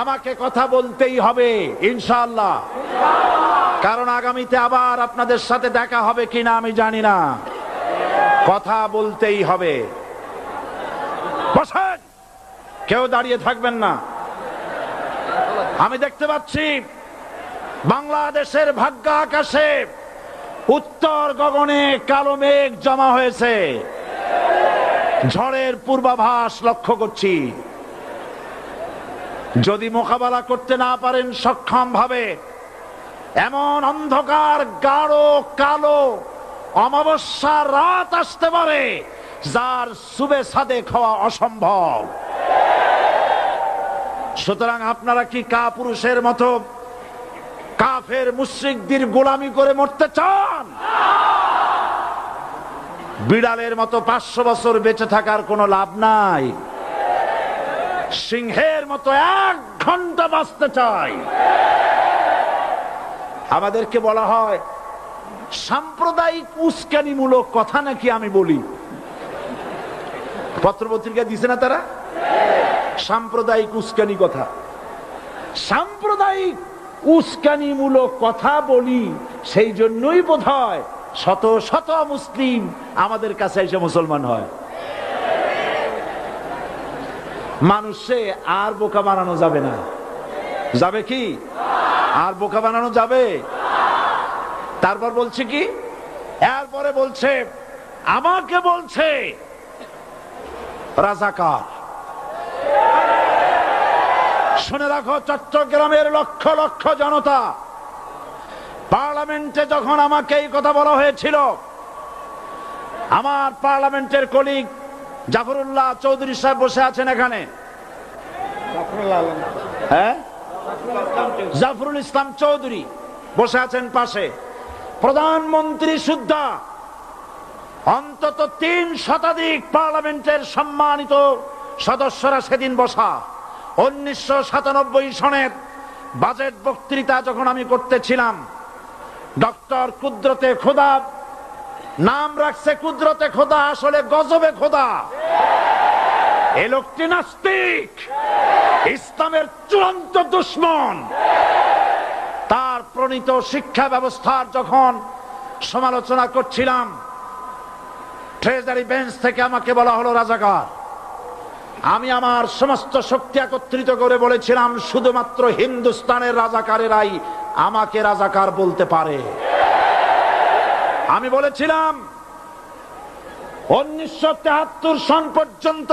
আমাকে কথা বলতেই হবে ইনশাআল্লাহ, কারণ আগামীতে আবার আপনাদের সাথে দেখা হবে কিনা আমি জানি না। কথা বলতেই হবে। বসেন, কেউ দাঁড়িয়ে থাকবেন না। আমি দেখতে পাচ্ছি বাংলাদেশের ভাগ্য আকাশে উত্তর গগনে কালো মেঘ জমা হয়েছে, ঝড়ের পূর্বাভাস লক্ষ্য করছি। যদি মোকাবেলা করতে না পারেন সক্ষম ভাবে, এমন অন্ধকার গাঢ় কালো অমাবস্যার রাত আসতে পারে যার সুবে সাদেক হওয়া অসম্ভব। সুতরাং আপনারা কি কাপুরুষের মতো কাফের মুশরিকদের গোলামি করে মরতে চান? বিড়ালের মতো 500 বছর বেঁচে থাকার কোনো লাভ নাই। সিংহের মতো 1 ঘন্টা বাঁচতে চাই। আমাদেরকে বলা হয় সাম্প্রদায়িক উস্কানিমূলক কথা নাকি আমি বলি। পত্রপত্রিকা দিছে না তারা? সাম্প্রদায়িক উস্কানি কথা, সাম্প্রদায়িক উস্কানিমূলক কথা বলি। সেই জন্যই বোধহয় শত শত মুসলিম আমাদের কাছে এসে মুসলমান হয়। মানুষে আর বোকা বানানো যাবে না। যাবে কি? আর বোকা বানানো যাবে? তারপর বলছে কি? এরপরে বলছে আমাকে বলছে রাজাকার। শুনে রাখো চট্টগ্রামের লক্ষ লক্ষ জনতা, পার্লামেন্টে যখন আমাকে এই কথা বলা হয়েছিল, আমার পার্লামেন্টের কলিগ জাফরুল্লাহ চৌধুরী সাহেব বসে আছেন এখানে। হ্যাঁ, জাফরুল ইসলাম চৌধুরী বসে আছেন পাশে। প্রধানমন্ত্রী সুদ্ধা, অন্তত 3 শতাধিক পার্লামেন্টের সম্মানিত সদস্যরা সেদিন বসা। 1997 সনের বাজেট বক্তৃতা যখন আমি করতেছিলাম, ডক্টর কুদরতে খোদা, নাম রাখছে কুদরতে খোদা, আসলে গজবে খোদা। এই লোকটি নাস্তিক, ইসলামের চূড়ান্ত দুশমন। তার প্রণীত শিক্ষা ব্যবস্থার যখন সমালোচনা করছিলাম, ট্রেজারি বেঞ্চ থেকে আমাকে বলা হলো রাজাকার। আমি আমার সমস্ত শক্তি একত্রিত করে বলেছিলাম শুধুমাত্র হিন্দুস্তানের রাজাকারেরাই আমাকে রাজাকার বলতে পারে। আমি বলেছিলাম 1973 সন পর্যন্ত